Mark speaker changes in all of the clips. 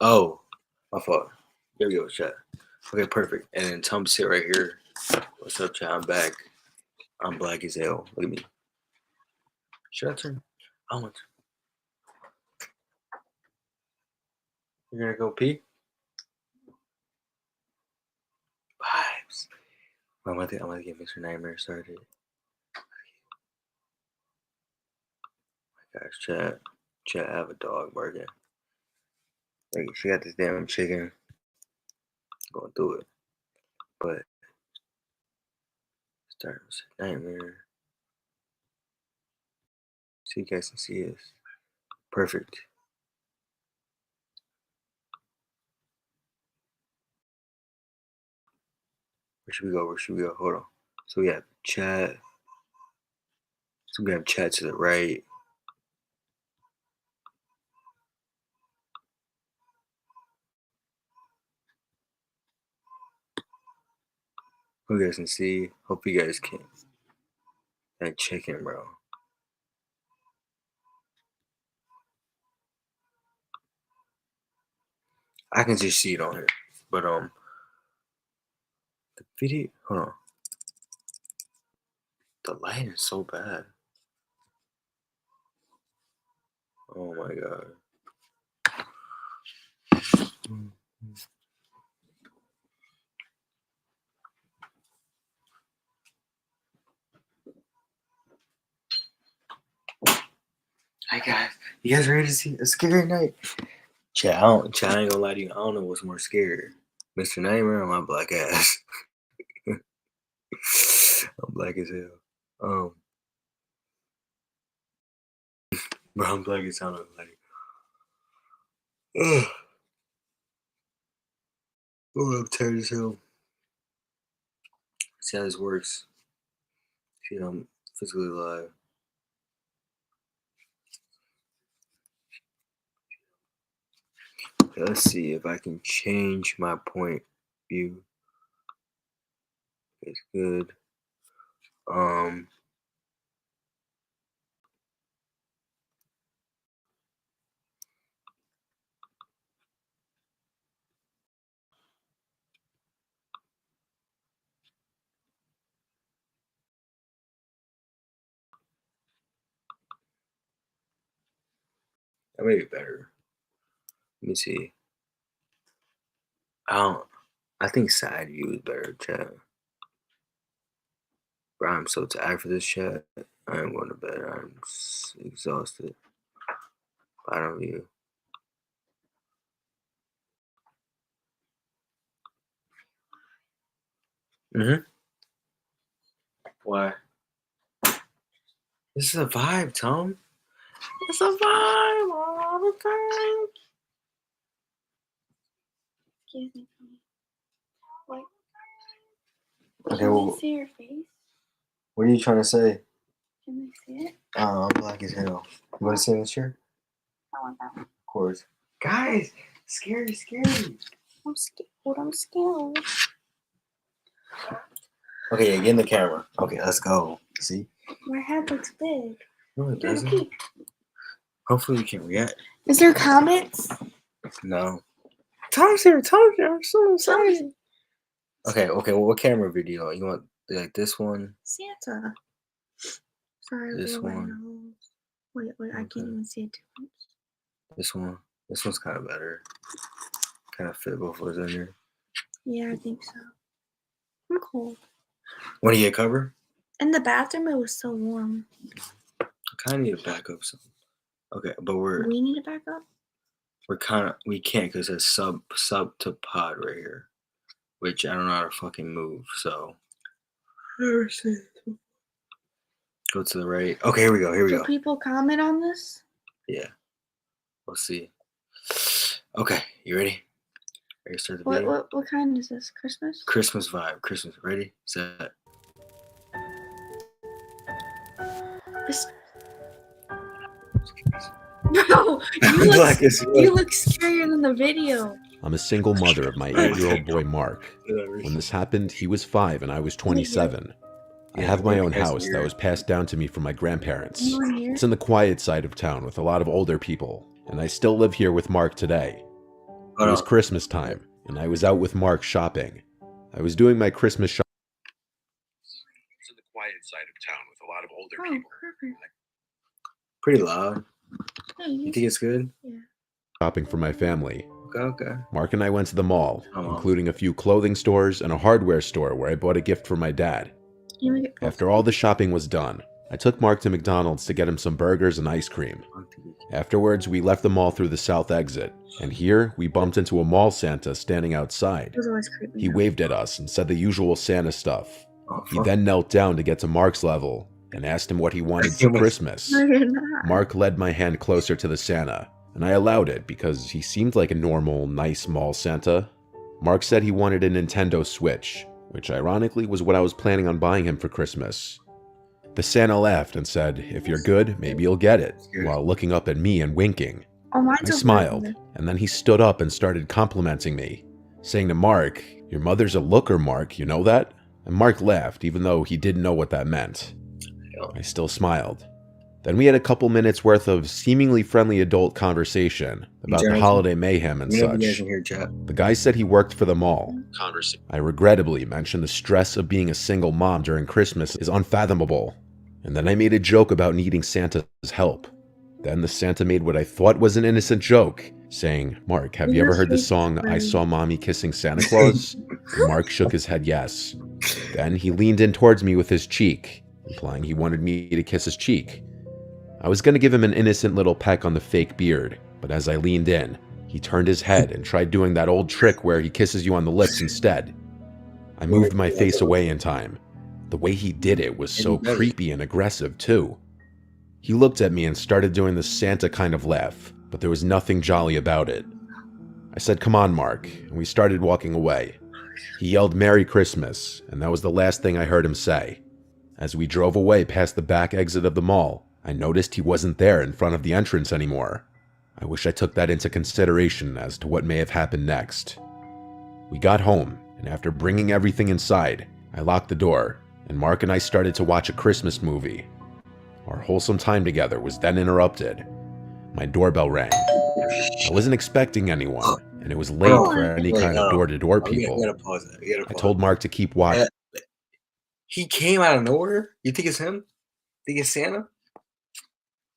Speaker 1: Oh, my fault. Here we go, chat. Okay, perfect. And then Tom sit right here. What's up, chat? I'm back. I'm black as hell. Look at me. Should I turn? I want to. You're gonna go pee? Vibes. I'm gonna get Mr. Nightmare started. Guys, chat, I have a dog barking. Like, she got this damn chicken going through it. But, start with Nightmare. So you guys can see this. Perfect. Where should we go? Where should we go? Hold on. So we have chat. So we have chat to the right. Hope you guys can see. Hope you guys can. That chicken, bro. I can just see it on here. But the video, hold on. The light is so bad. Oh my god. Hi guys, you guys ready to see a scary night? Chat, I ain't gonna lie to you. I don't know what's more scary, Mr. Nightmare or my black ass. I'm black as hell. Bro, I'm black as hell. Like, oh, I'm tired as hell. See how this works. See, I'm physically alive. Okay, let's see if I can change my point view. It's good. That may be better. Let me see. I think side view is better, chat. Bro, I'm so tired for this chat. I am going to bed. I'm exhausted. Bottom view. Why? This is a vibe, Tom. It's a vibe all the time.
Speaker 2: Excuse me, Tom. What?
Speaker 1: Okay,
Speaker 2: Can
Speaker 1: well,
Speaker 2: I see your face?
Speaker 1: what are you trying to say?
Speaker 2: Can I see it?
Speaker 1: I'm black as hell. You want to sit in the chair?
Speaker 2: I want that one.
Speaker 1: Of course. Guys, scary.
Speaker 2: I'm scared. I'm scared.
Speaker 1: Okay, yeah, get in the camera. Okay, let's go. See?
Speaker 2: My head looks big.
Speaker 1: No, it doesn't. Hopefully we can react.
Speaker 2: Is there comments?
Speaker 1: No. Tom's here. I'm so excited. Okay. Well, what camera video? You want like this one?
Speaker 2: Santa. Sorry,
Speaker 1: this one.
Speaker 2: Wait, okay. I can't even see a difference.
Speaker 1: This one. This one's kind of better. Kind of fit both of us in here.
Speaker 2: Yeah, I think so. I'm cold.
Speaker 1: Want to get a cover?
Speaker 2: In the bathroom, it was so warm.
Speaker 1: I kind of need to back up some. Okay, but
Speaker 2: we need to back up?
Speaker 1: We can't because it's sub to pod right here. Which I don't know how to fucking move, so. Go to the right. Okay, here we go.
Speaker 2: Do people comment on this?
Speaker 1: Yeah. We'll see. Okay, you ready? Ready to start the video?
Speaker 2: What kind is this? Christmas?
Speaker 1: Christmas vibe. Christmas. Ready? Set.
Speaker 2: Bro, you look scarier than the video.
Speaker 3: I'm a single mother of my 8-year-old boy, Mark. When this happened, he was 5 and I was 27. I have my own house that was passed down to me from my grandparents. It's in the quiet side of town with a lot of older people, and I still live here with Mark today. It was Christmas time, and I was out with Mark shopping. I was doing my Christmas shopping.
Speaker 4: It's in the quiet side of town with a lot of older people.
Speaker 2: Perfect.
Speaker 1: Pretty loud.
Speaker 2: Hey,
Speaker 1: You think it's good?
Speaker 2: Yeah.
Speaker 3: Shopping for my family.
Speaker 1: Okay.
Speaker 3: Mark and I went to the mall, including a few clothing stores and a hardware store where I bought a gift for my dad. After all the shopping was done, I took Mark to McDonald's to get him some burgers and ice cream. Afterwards, we left the mall through the south exit, and here we bumped into a mall Santa standing outside. He waved at us and said the usual Santa stuff. He then knelt down to get to Mark's level and asked him what he wanted for Christmas. Mark led my hand closer to the Santa, and I allowed it because he seemed like a normal, nice mall Santa. Mark said he wanted a Nintendo Switch, which ironically was what I was planning on buying him for Christmas. The Santa laughed and said, "If you're good, maybe you'll get it," while looking up at me and winking. I smiled, and then he stood up and started complimenting me, saying to Mark, "Your mother's a looker, Mark, you know that?" And Mark laughed, even though he didn't know what that meant. I still smiled. Then we had a couple minutes worth of seemingly friendly adult conversation about the holiday mayhem and such. The guy said he worked for the mall. I regrettably mentioned the stress of being a single mom during Christmas is unfathomable. And then I made a joke about needing Santa's help. Then the Santa made what I thought was an innocent joke, saying, "Mark, have you ever heard the song, 'I Saw Mommy Kissing Santa Claus'?" And Mark shook his head yes. Then he leaned in towards me with his cheek, implying he wanted me to kiss his cheek. I was going to give him an innocent little peck on the fake beard, but as I leaned in, he turned his head and tried doing that old trick where he kisses you on the lips instead. I moved my face away in time. The way he did it was so creepy and aggressive, too. He looked at me and started doing the Santa kind of laugh, but there was nothing jolly about it. I said, "Come on, Mark," and we started walking away. He yelled "Merry Christmas," and that was the last thing I heard him say. As we drove away past the back exit of the mall, I noticed he wasn't there in front of the entrance anymore. I wish I took that into consideration as to what may have happened next. We got home, and after bringing everything inside, I locked the door, and Mark and I started to watch a Christmas movie. Our wholesome time together was then interrupted. My doorbell rang. I wasn't expecting anyone, and it was late for any kind of door-to-door people. I told Mark to keep watching.
Speaker 1: He came out of nowhere? You think it's him? Think it's Santa?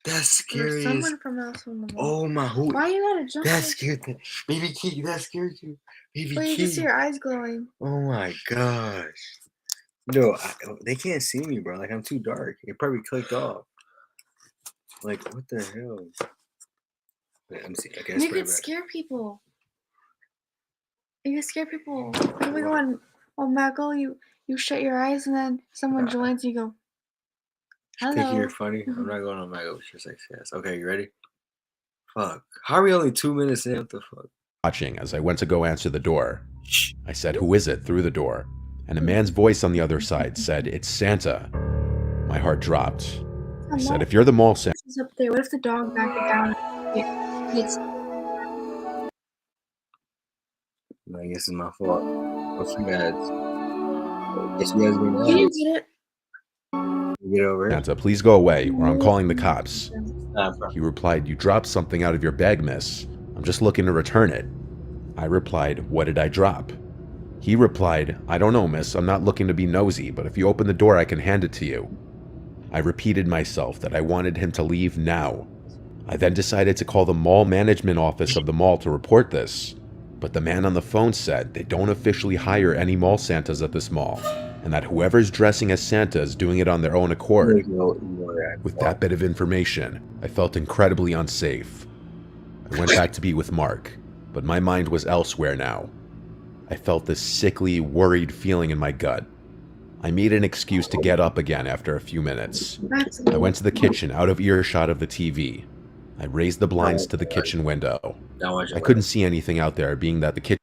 Speaker 1: That's scary.
Speaker 2: Someone from else from the mall.
Speaker 1: Oh my!
Speaker 2: Why you gotta jump?
Speaker 1: That scared me. Baby Key, that scared you. Baby
Speaker 2: But
Speaker 1: Key.
Speaker 2: you just see your eyes glowing.
Speaker 1: Oh my gosh. No, they can't see me, bro. Like, I'm too dark. It probably clicked off. Like, what the hell? Wait, let me see. Okay,
Speaker 2: You can scare people. You can scare people. When we go on Maggle, you shut your eyes and then someone joins and you go, "Hello."
Speaker 1: Think you're funny? I'm not going on my go. Just like yes. Okay, you ready? Fuck. How are we only 2 minutes in? What the fuck?
Speaker 3: Watching as I went to go answer the door. I said, "Who is it?" through the door, and a man's voice on the other side said, "It's Santa." My heart dropped. I said, "If you're the mall Santa..."
Speaker 2: He's up there. What if the dog backed it down? Yes.
Speaker 1: I guess it's my fault. What's you guys? Guess you guys been
Speaker 2: Can you get it?
Speaker 1: Get over it.
Speaker 3: "Santa, please go away, or I'm calling the cops." He replied, "You dropped something out of your bag, miss. I'm just looking to return it." I replied, "What did I drop?" He replied, "I don't know, miss. I'm not looking to be nosy, but if you open the door, I can hand it to you." I repeated myself that I wanted him to leave now. I then decided to call the mall management office of the mall to report this, but the man on the phone said they don't officially hire any mall Santas at this mall, and that whoever's dressing as Santa is doing it on their own accord. With that bit of information, I felt incredibly unsafe. I went back to be with Mark, but my mind was elsewhere now. I felt this sickly, worried feeling in my gut. I made an excuse to get up again after a few minutes. I went to the kitchen, out of earshot of the TV. I raised the blinds to the kitchen window. I couldn't see anything out there, being that the kitchen...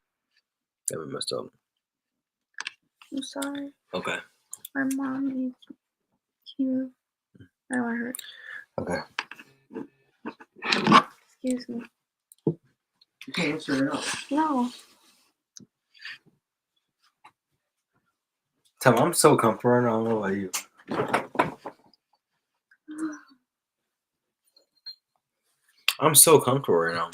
Speaker 1: Yeah, we messed up.
Speaker 2: I'm sorry.
Speaker 1: Okay.
Speaker 2: My mom needs you. I want her.
Speaker 1: Okay.
Speaker 2: Excuse me.
Speaker 1: You can't answer it up.
Speaker 2: No.
Speaker 1: Tom, I'm so comfortable right now. I don't know about you. I'm so comfortable right now.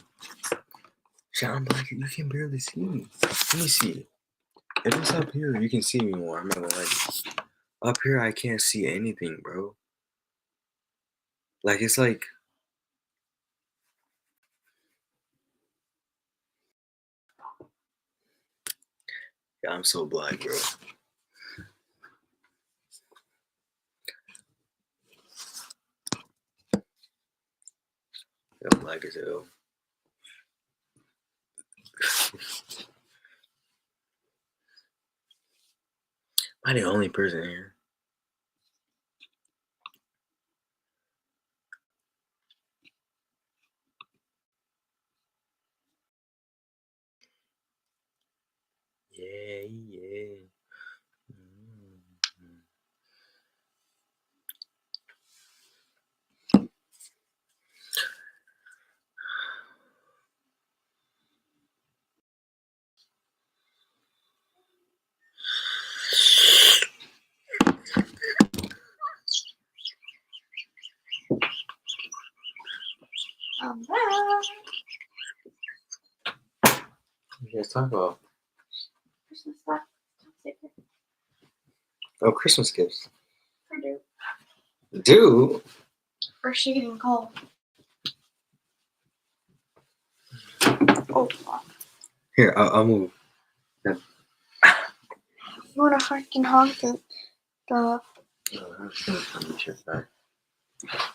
Speaker 1: I'm black. You can barely see me. Let me see. If it's up here, you can see me more. I'm not gonna lie to you. Up here, I can't see anything, bro. Like, it's like... Yeah, I'm so black, bro. I'm black as hell. Am I the only person here? Yeah, yeah.
Speaker 2: I'm back.
Speaker 1: Let's talk about
Speaker 2: Christmas stuff. Top secret.
Speaker 1: Christmas gifts.
Speaker 2: For do.
Speaker 1: Do?
Speaker 2: Or she getting cold. Oh, fuck.
Speaker 1: Here, I'll move.
Speaker 2: You wanna fucking honk the. Well,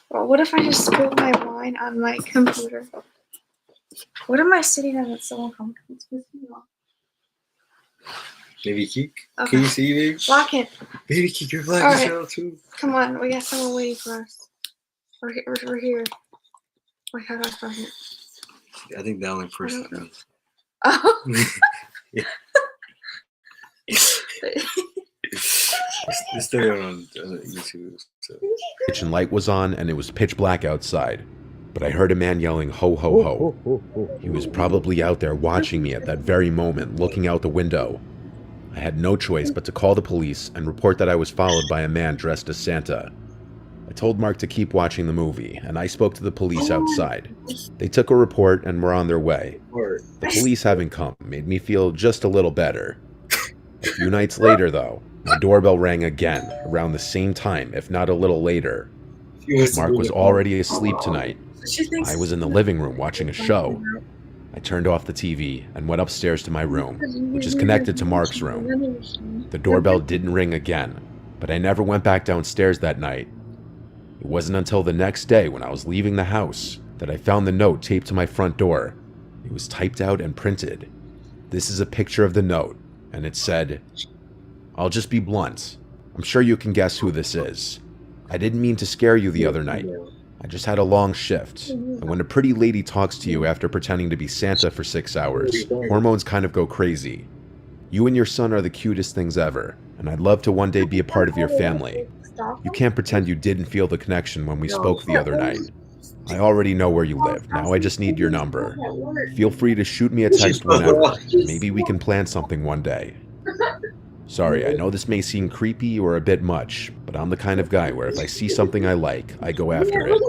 Speaker 2: what if I just spilled my wine on my computer? What am I sitting on that's so uncomfortable? It's pissing me off.
Speaker 1: Baby Keek?
Speaker 2: Okay.
Speaker 1: Can you see me?
Speaker 2: Lock it.
Speaker 1: Baby Keek, you're black
Speaker 2: All
Speaker 1: as
Speaker 2: right.
Speaker 1: hell too.
Speaker 2: Come on, we got someone waiting for us. We're here. Wait, how do I find it?
Speaker 1: I think that only person knows.
Speaker 2: Oh.
Speaker 1: It's still on YouTube. So.
Speaker 3: Kitchen light was on and it was pitch black outside, but I heard a man yelling ho ho ho. He was probably out there watching me at that very moment, looking out the window. I had no choice but to call the police and report that I was followed by a man dressed as Santa. I told Mark to keep watching the movie, and I spoke to the police outside. They took a report and were on their way. The police having come made me feel just a little better. A few nights later, though, my doorbell rang again, around the same time, if not a little later. Mark was already asleep tonight. I was in the living room watching a show. I turned off the TV and went upstairs to my room, which is connected to Mark's room. The doorbell didn't ring again, but I never went back downstairs that night. It wasn't until the next day when I was leaving the house that I found the note taped to my front door. It was typed out and printed. This is a picture of the note, and it said, "I'll just be blunt. I'm sure you can guess who this is. I didn't mean to scare you the other night. I just had a long shift, and when a pretty lady talks to you after pretending to be Santa for 6 hours, hormones kind of go crazy. You and your son are the cutest things ever, and I'd love to one day be a part of your family. You can't pretend you didn't feel the connection when we spoke the other night. I already know where you live. Now I just need your number. Feel free to shoot me a text whenever. Maybe we can plan something one day. Sorry, I know this may seem creepy or a bit much, but I'm the kind of guy where if I see something I like, I go after it.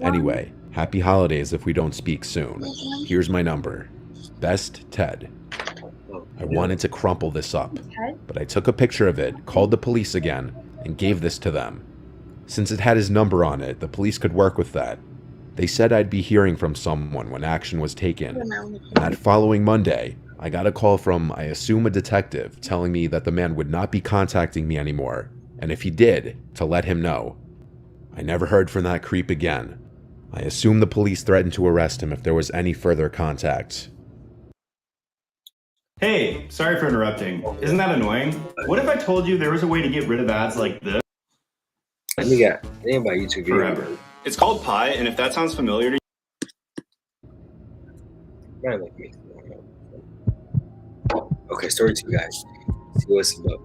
Speaker 3: Anyway, happy holidays if we don't speak soon. Here's my number. Best, Ted." I wanted to crumple this up, but I took a picture of it, called the police again, and gave this to them. Since it had his number on it, the police could work with that. They said I'd be hearing from someone when action was taken, and that following Monday, I got a call from, I assume, a detective telling me that the man would not be contacting me anymore, and if he did, to let him know. I never heard from that creep again. I assume the police threatened to arrest him if there was any further contact.
Speaker 5: Hey, sorry for interrupting. Isn't that annoying? What if I told you there was a way to get rid of ads like this
Speaker 1: I think about YouTube
Speaker 5: forever? It's called Pi, and if that sounds familiar to
Speaker 1: you. Okay, story 2, guys. See what's about.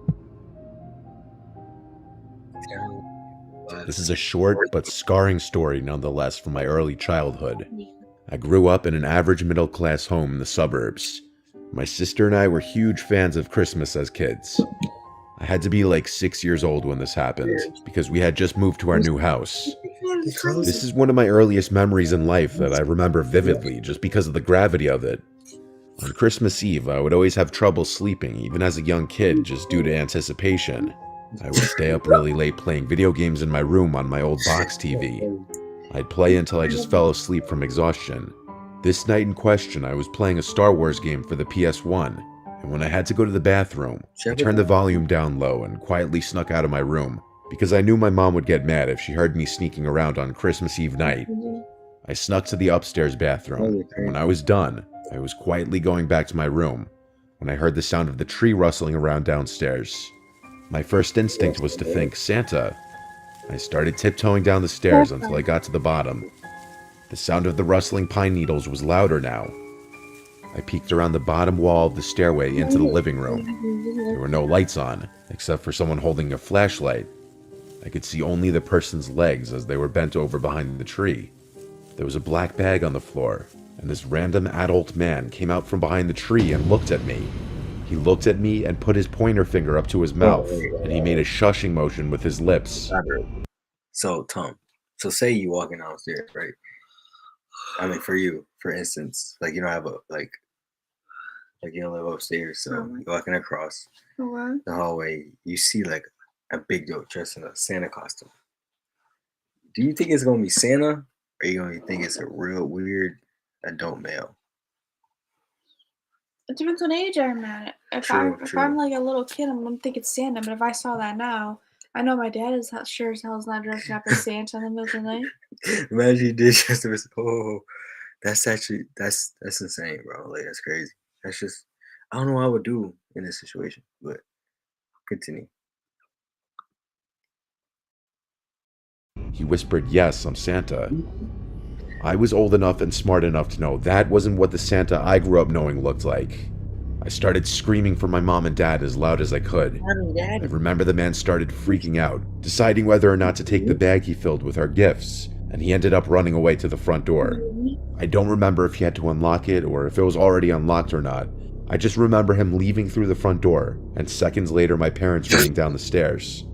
Speaker 3: This is a short but scarring story nonetheless from my early childhood. I grew up in an average middle-class home in the suburbs. My sister and I were huge fans of Christmas as kids. I had to be like 6 years old when this happened, because we had just moved to our new house. This is one of my earliest memories in life that I remember vividly just because of the gravity of it. On Christmas Eve, I would always have trouble sleeping, even as a young kid, just due to anticipation. I would stay up really late playing video games in my room on my old box TV. I'd play until I just fell asleep from exhaustion. This night in question, I was playing a Star Wars game for the PS1, and when I had to go to the bathroom, I turned the volume down low and quietly snuck out of my room, because I knew my mom would get mad if she heard me sneaking around on Christmas Eve night. I snuck to the upstairs bathroom, and when I was done, I was quietly going back to my room when I heard the sound of the tree rustling around downstairs. My first instinct was to think, Santa. I started tiptoeing down the stairs until I got to the bottom. The sound of the rustling pine needles was louder now. I peeked around the bottom wall of the stairway into the living room. There were no lights on, except for someone holding a flashlight. I could see only the person's legs as they were bent over behind the tree. There was a black bag on the floor, and this random adult man came out from behind the tree and looked at me. He looked at me and put his pointer finger up to his mouth, and he made a shushing motion with his lips.
Speaker 1: So, Tom, say you walking downstairs, right? I mean, for you, for instance, like you don't have like you don't live upstairs, so you're walking across the hallway, you see like a big dude dressed in a Santa costume. Do you think it's gonna be Santa, or are you gonna think it's a real weird adult male?
Speaker 2: It depends on age I'm at. If I'm like a little kid, I'm gonna think it's Santa. But if I saw that now, I know my dad is sure as hell is not dressing up as Santa in the middle of the night.
Speaker 1: Imagine you did just that's insane, bro. Like that's crazy. That's just I don't know what I would do in this situation, but continue.
Speaker 3: He whispered, yes, I'm Santa. I was old enough and smart enough to know that wasn't what the Santa I grew up knowing looked like. I started screaming for my mom and dad as loud as I could. I remember the man started freaking out, deciding whether or not to take the bag he filled with our gifts, and he ended up running away to the front door. I don't remember if he had to unlock it or if it was already unlocked or not. I just remember him leaving through the front door, and seconds later my parents running down the stairs.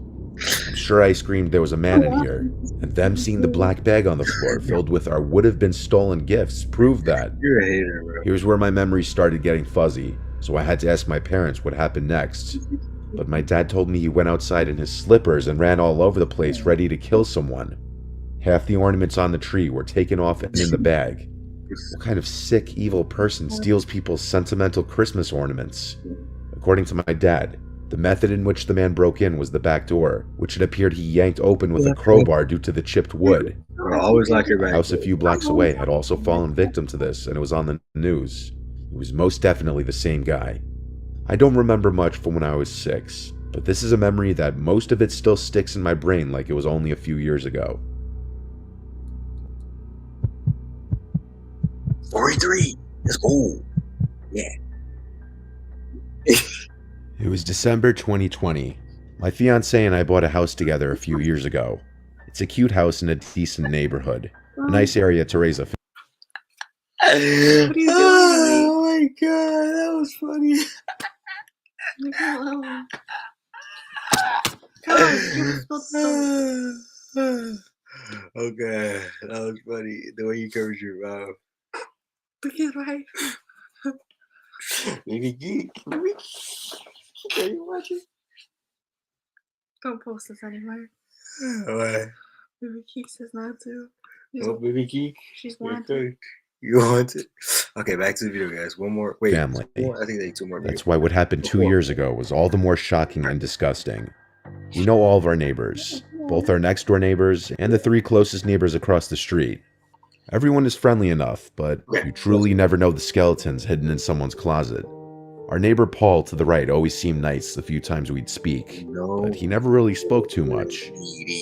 Speaker 3: I'm sure I screamed there was a man in here, and them seeing the black bag on the floor filled with our would-have-been stolen gifts proved that.
Speaker 1: You're a hater, bro.
Speaker 3: Here's where my memories started getting fuzzy, so I had to ask my parents what happened next. But my dad told me he went outside in his slippers and ran all over the place ready to kill someone. Half the ornaments on the tree were taken off and in the bag. What kind of sick, evil person steals people's sentimental Christmas ornaments? According to my dad, the method in which the man broke in was the back door, which it appeared he yanked open with a crowbar due to the chipped wood.
Speaker 1: Always like your back.
Speaker 3: A house a few blocks away had also fallen victim to this, and it was on the news. It was most definitely the same guy. I don't remember much from when I was 6, but this is a memory that most of it still sticks in my brain like it was only a few years ago.
Speaker 1: 43. Let's go. Yeah.
Speaker 3: It was December 2020. My fiancé and I bought a house together a few years ago. It's a cute house in a decent neighborhood. A nice area to raise a
Speaker 2: What are you doing?
Speaker 1: Oh my god, that was funny.
Speaker 2: Come on, you're supposed to.
Speaker 1: Okay, that was funny. The way you covered your mouth.
Speaker 2: Because right.
Speaker 1: Are you watching?
Speaker 2: Don't post this anywhere.
Speaker 1: What?
Speaker 2: Baby Keek says not to.
Speaker 1: Oh, baby Geek.
Speaker 2: She's wanted.
Speaker 1: You want it? Okay, back to the video, guys. One more. Wait.
Speaker 3: Family.
Speaker 1: I think they need 2 more.
Speaker 3: That's why what happened 2 years ago was all the more shocking and disgusting. We know all of our neighbors, both our next door neighbors and the 3 closest neighbors across the street. Everyone is friendly enough, but you truly never know the skeletons hidden in someone's closet. Our neighbor Paul to the right always seemed nice the few times we'd speak, but he never really spoke too much.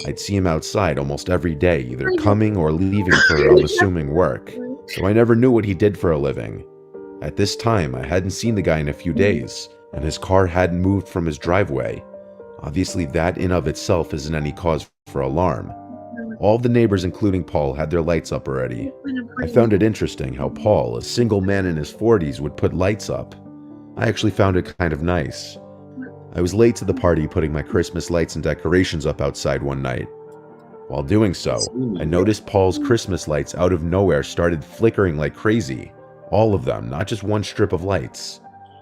Speaker 3: I'd see him outside almost every day, either coming or leaving for unassuming work, so I never knew what he did for a living. At this time, I hadn't seen the guy in a few days, and his car hadn't moved from his driveway. Obviously, that in of itself isn't any cause for alarm. All the neighbors, including Paul, had their lights up already. I found it interesting how Paul, a single man in his 40s, would put lights up. I actually found it kind of nice. I was late to the party putting my Christmas lights and decorations up outside one night. While doing so, I noticed Paul's Christmas lights out of nowhere started flickering like crazy, All of them, not just one strip of lights.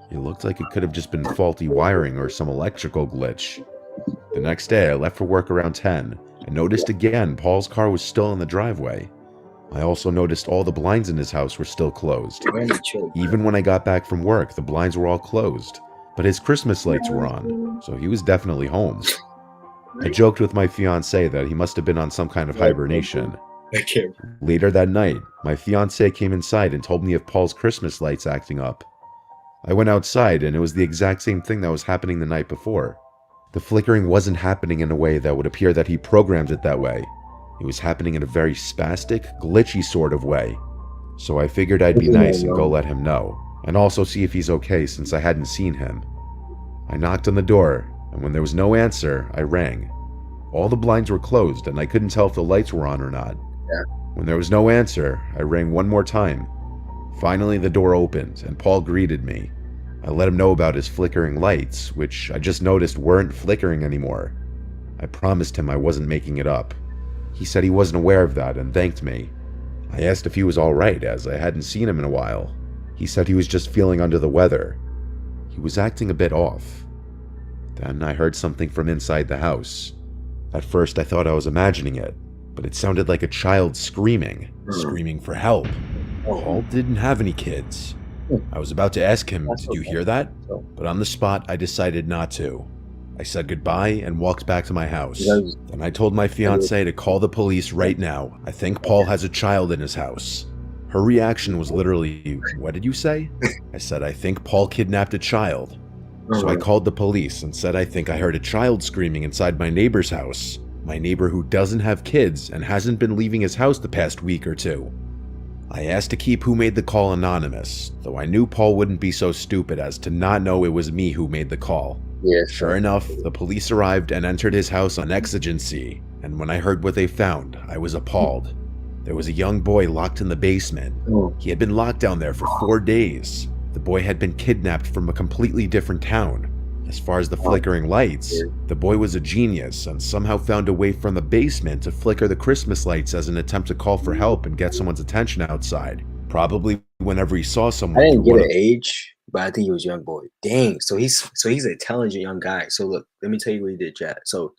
Speaker 3: It looked like it could have just been faulty wiring or some electrical glitch. The next day, I left for work around 10 and noticed again Paul's car was still in the driveway. I also noticed all the blinds in his house were still closed. Even when I got back from work, the blinds were all closed, but his Christmas lights were on, so he was definitely home. I joked with my fiancé that he must have been on some kind of hibernation. Later that night, my fiancé came inside and told me of Paul's Christmas lights acting up. I went outside and it was the exact same thing that was happening the night before. The flickering wasn't happening in a way that would appear that he programmed it that way. It was happening in a very spastic, glitchy sort of way. So I figured I'd be nice and go let him know, and also see if he's okay since I hadn't seen him. I knocked on the door, and when there was no answer, I rang. All the blinds were closed and I couldn't tell if the lights were on or not. When there was no answer, I rang one more time. Finally, the door opened and Paul greeted me. I let him know about his flickering lights, which I just noticed weren't flickering anymore. I promised him I wasn't making it up. He said he wasn't aware of that and thanked me. I asked if he was alright, as I hadn't seen him in a while. He said he was just feeling under the weather. He was acting a bit off. Then I heard something from inside the house. At first I thought I was imagining it, but it sounded like a child screaming for help. Paul didn't have any kids. I was about to ask him, "Did you hear that?" But on the spot, I decided not to. I said goodbye and walked back to my house. Then I told my fiancée to call the police right now. I think Paul has a child in his house. Her reaction was literally, "What did you say?" I said, "I think Paul kidnapped a child." So I called the police and said I think I heard a child screaming inside my neighbor's house. My neighbor who doesn't have kids and hasn't been leaving his house the past week or two. I asked to keep who made the call anonymous, though I knew Paul wouldn't be so stupid as to not know it was me who made the call. Sure enough, the police arrived and entered his house on exigency, and when I heard what they found, I was appalled. There was a young boy locked in the basement. He had been locked down there for 4 days. The boy had been kidnapped from a completely different town. As far as the flickering lights, the boy was a genius and somehow found a way from the basement to flicker the Christmas lights as an attempt to call for help and get someone's attention outside. Probably whenever he saw someone.
Speaker 1: I didn't get an age, but I think he was a young boy. Dang, so he's an intelligent young guy. So look, let me tell you what he did, chat. So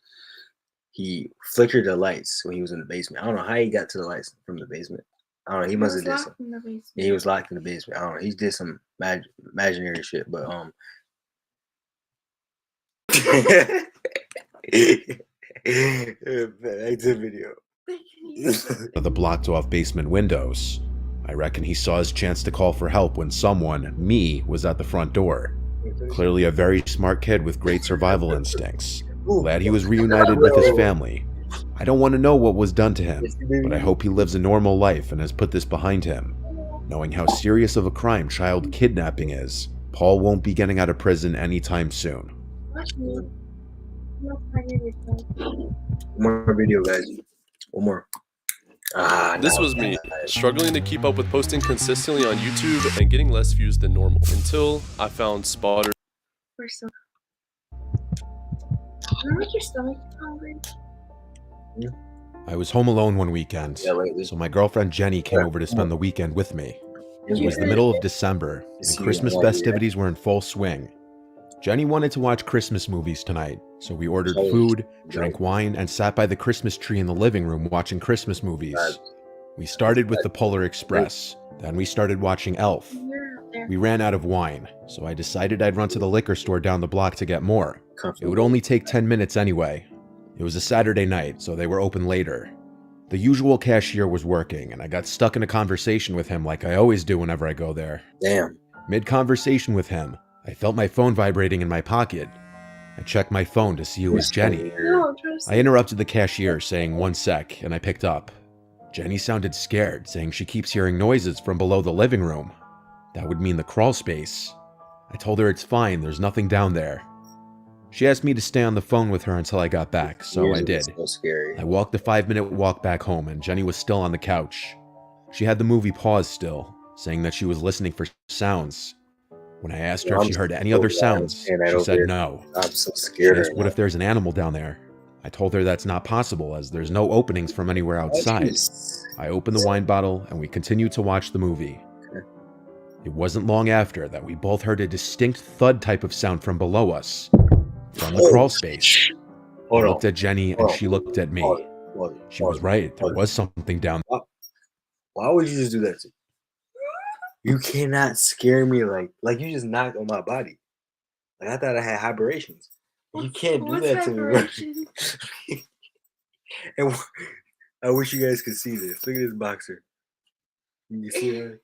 Speaker 1: he flickered the lights when he was in the basement. I don't know how he got to the lights from the basement. I don't know. He must have did some. Yeah, he was locked in the basement. I don't know. He did some imaginary shit, but That's a video.
Speaker 3: The blocked off basement windows. I reckon he saw his chance to call for help when someone, me, was at the front door. Clearly a very smart kid with great survival instincts. Glad he was reunited with his family. I don't want to know what was done to him, but I hope he lives a normal life and has put this behind him. Knowing how serious of a crime child kidnapping is, Paul won't be getting out of prison anytime soon.
Speaker 1: One more video, guys. One more.
Speaker 6: This was me, struggling to keep up with posting consistently on YouTube and getting less views than normal, until I found Spotter.
Speaker 2: We're so... Make your stomach hungry.
Speaker 3: I was home alone one weekend, so my girlfriend Jenny came over to spend the weekend with me. It was the middle of December, and Christmas festivities were in full swing. Jenny wanted to watch Christmas movies tonight, so we ordered food, drank wine, and sat by the Christmas tree in the living room watching Christmas movies. We started with The Polar Express, then we started watching Elf. We ran out of wine, so I decided I'd run to the liquor store down the block to get more. It would only take 10 minutes anyway. It was a Saturday night, so they were open later. The usual cashier was working, and I got stuck in a conversation with him like I always do whenever I go there.
Speaker 1: Damn.
Speaker 3: Mid-conversation with him, I felt my phone vibrating in my pocket. I checked my phone to see it was Jenny. I interrupted the cashier, saying 1 sec, and I picked up. Jenny sounded scared, saying she keeps hearing noises from below the living room. That would mean the crawl space. I told her it's fine, there's nothing down there. She asked me to stay on the phone with her until I got back, so I did.
Speaker 1: So scary.
Speaker 3: I walked the 5-minute walk back home, and Jenny was still on the couch. She had the movie paused still, saying that she was listening for sounds. When I asked her if she heard any other sounds, she said no.
Speaker 1: I'm so scared.
Speaker 3: She asked what if there's an animal down there. I told her that's not possible, as there's no openings from anywhere outside. I opened the wine bottle, and we continued to watch the movie. It wasn't long after that we both heard a distinct thud type of sound from below us, from the crawl space. I looked at Jenny and she looked at me. She was right. There was something down there.
Speaker 1: Why would you just do that to me? You cannot scare me like you just knocked on my body. Like I thought I had vibrations. You can't do that to me. And I wish you guys could see this. Look at this boxer. You see that?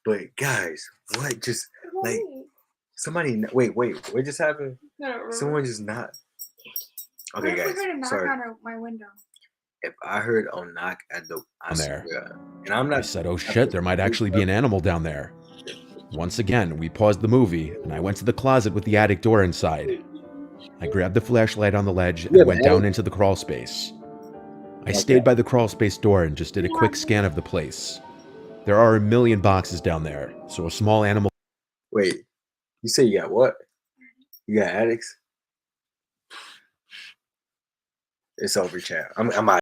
Speaker 1: But guys, what just like somebody? Wait, what just happened? Someone just not. Okay, guys, sorry.
Speaker 2: On my window.
Speaker 1: If I heard a knock at the
Speaker 3: There.
Speaker 1: and I'm not.
Speaker 3: I said, oh shit, there might actually be an animal down there. Once again, we paused the movie, and I went to the closet with the attic door inside. I grabbed the flashlight on the ledge and went down into the crawl space. I stayed by the crawl space door and just did a quick scan of the place. There are a million boxes down there, so a small animal...
Speaker 1: Wait, you say you got what? You got attics? It's over, chat. I'm out.